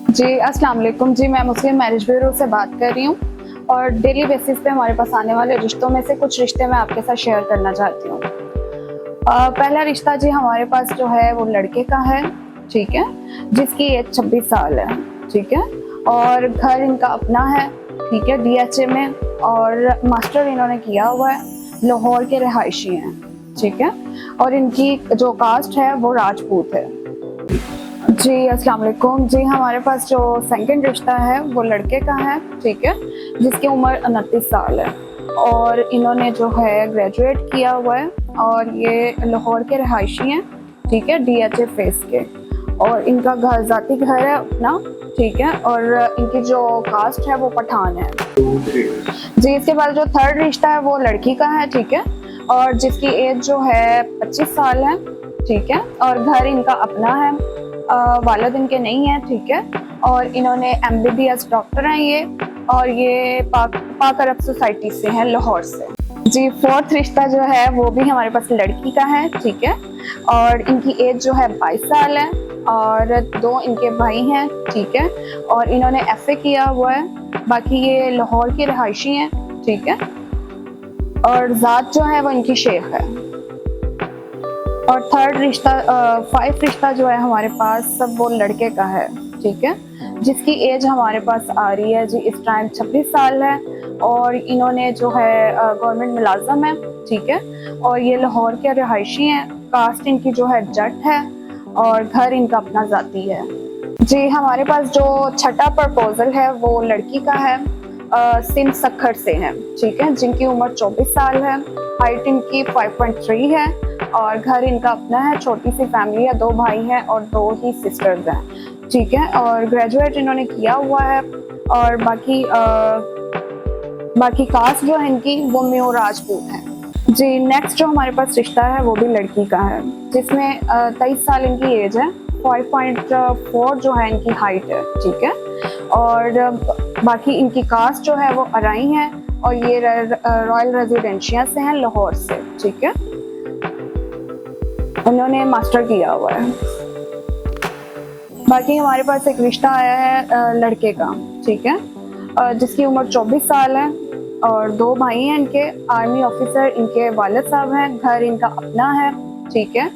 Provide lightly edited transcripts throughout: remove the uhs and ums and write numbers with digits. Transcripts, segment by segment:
जी अस्सलाम वालेकुम जी, मैं मुस्लिम मैरिज ब्यूरो से बात कर रही हूँ और डेली बेसिस पे हमारे पास आने वाले रिश्तों में से कुछ रिश्ते मैं आपके साथ शेयर करना चाहती हूँ। पहला रिश्ता जी हमारे पास जो है वो लड़के का है, ठीक है, जिसकी एज 26 साल है, ठीक है, और घर इनका अपना है, ठीक है, DHA में, और मास्टर इन्होंने किया हुआ है, लाहौर के रहायशी हैं, ठीक है, और इनकी जो कास्ट है वो राजपूत है। जी अस्सलाम वालेकुम जी, हमारे पास जो सेकंड रिश्ता है वो लड़के का है, ठीक है, जिसकी उम्र 29 साल है और इन्होंने जो है ग्रेजुएट किया हुआ है और ये लाहौर के रहायशी हैं, ठीक है, DHA फेस के, और इनका घर ज़ाती घर है अपना, ठीक है, और इनकी जो कास्ट है वो पठान है। जी इसके बाद जो थर्ड रिश्ता है वो लड़की का है, ठीक है, और जिसकी एज जो है 25 साल है, ठीक है, और घर इनका अपना है, वालिद इनके नहीं है, ठीक है, और इन्होंने MBBS डॉक्टर हैं ये, और ये पाक अरब सोसाइटी से हैं, लाहौर से। जी फोर्थ रिश्ता जो है वो भी हमारे पास लड़की का है, ठीक है, और इनकी एज जो है 22 साल है और 2 इनके भाई हैं, ठीक है, और इन्होंने FA किया हुआ है, बाकी ये लाहौर की रहायशी हैं, ठीक है, और ज़ात जो है वो इनकी शेख है। और थर्ड रिश्ता 5 रिश्ता जो है हमारे पास सब वो लड़के का है, ठीक है, जिसकी एज हमारे पास आ रही है जी इस टाइम 26 साल है और इन्होंने जो है गवर्नमेंट मुलाजम है, ठीक है, और ये लाहौर के रहायशी हैं, कास्ट इनकी जो है जट है और घर इनका अपना ज़ाती है। जी हमारे पास जो छठा प्रपोजल है वो लड़की का है, सिंध सखर से है, ठीक है, जिनकी उम्र 24 साल है, हाइट इनकी 5.3 है और घर इनका अपना है, छोटी सी फैमिली है, 2 भाई हैं और 2 ही सिस्टर्स हैं, ठीक है, और ग्रेजुएट इन्होंने किया हुआ है, और बाकी कास्ट जो है इनकी वो म्यो राजपूत है। जी नेक्स्ट जो हमारे पास रिश्ता है वो भी लड़की का है, जिसमें 23 साल इनकी एज है, 5.4 जो है इनकी हाइट है, ठीक है, और बाकी इनकी कास्ट जो है वो अराई है और ये रॉयल रेजिडेंशिया से हैं, लाहौर से, ठीक है, उन्होंने मास्टर किया हुआ है। बाकी हमारे पास एक रिश्ता आया है लड़के का, ठीक है, जिसकी उम्र 24 साल है और 2 भाई हैं इनके, आर्मी ऑफिसर इनके वालिद साहब हैं, घर इनका अपना है, ठीक है,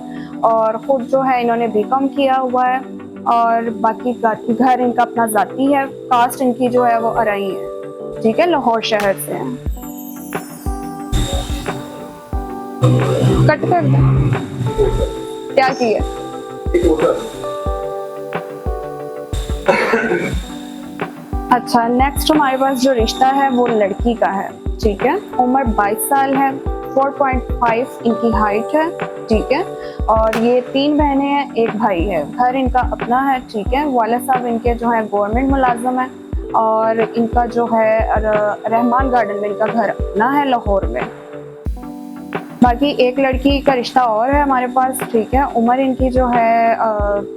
और खुद जो है इन्होंने BCom किया हुआ है और बाकी घर इनका अपना ज़ाती है, कास्ट इनकी जो है वो अराई है, ठीक है, लाहौर शहर से हैं। कट कर दे क्या किया। अच्छा नेक्स्ट हमारे पास जो रिश्ता है वो लड़की का है, ठीक है, उम्र 22 साल है, 4.5 इनकी हाइट है, ठीक है, और ये 3 बहनें हैं, 1 भाई है, घर इनका अपना है, ठीक है, वालिद साहब इनके जो है गवर्नमेंट मुलाजम है और इनका जो है रहमान गार्डन में इनका घर अपना है, लाहौर में। बाकी एक लड़की का रिश्ता और है हमारे पास, ठीक है, उम्र इनकी जो है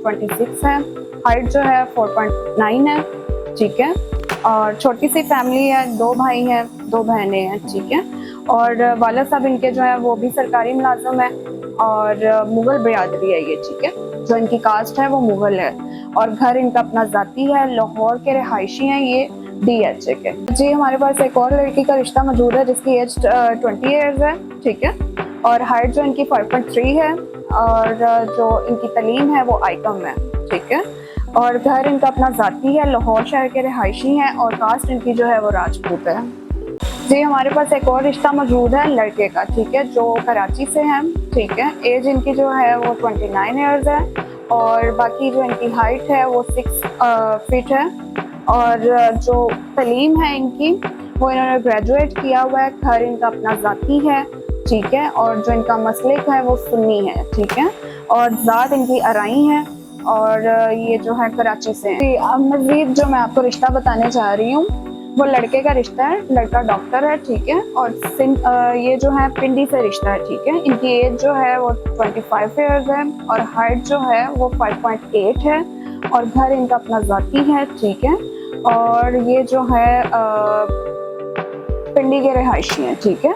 26 है, हाइट जो है 4.9 है, ठीक है, और छोटी सी फैमिली है, 2 भाई हैं, 2 बहनें हैं, ठीक है, और वालिद साहब इनके जो है वो भी सरकारी मुलाजम है और मुगल बिरादरी है ये, ठीक है, जो इनकी कास्ट है वो मुगल है और घर इनका अपना ज़ाती है, लाहौर के रहायशी हैं ये, DHA के। जी हमारे पास एक और लड़की का रिश्ता मौजूद है जिसकी एज 20 ईयर्स है, ठीक है, और हाइट जो इनकी 5.3 है और जो इनकी तलीम है वो ICOM है, ठीक है, और घर इनका अपना ज़ाती है, लाहौर शहर के रहायशी हैं और कास्ट इनकी जो है वो राजपूत है। जी हमारे पास एक और रिश्ता मौजूद है लड़के का, ठीक है, जो कराची से हैं, ठीक है, एज इनकी जो है वो 29 ईयर्स है और बाकी जो इनकी हाइट है वो 6 फीट है और जो तलीम है इनकी वो इन्होंने ग्रेजुएट किया हुआ है, घर इनका अपना ज़ाती है, ठीक है, और जो इनका मसलक है वो सुन्नी है, ठीक है, और ज़ात इनकी अराई है और ये जो है कराची से हैं। अब मज़ीद जो मैं आपको रिश्ता बताने चाह रही हूँ वो लड़के का रिश्ता है, लड़का डॉक्टर है, ठीक है, और ये जो है पिंडी से रिश्ता है, ठीक है, इनकी एज जो है वो 25 ईयर्स है और हाइट जो है वो 5.8 है और घर इनका अपना ज़ाती है, ठीक है, और ये जो है पिंडी के रहायशी हैं, ठीक है।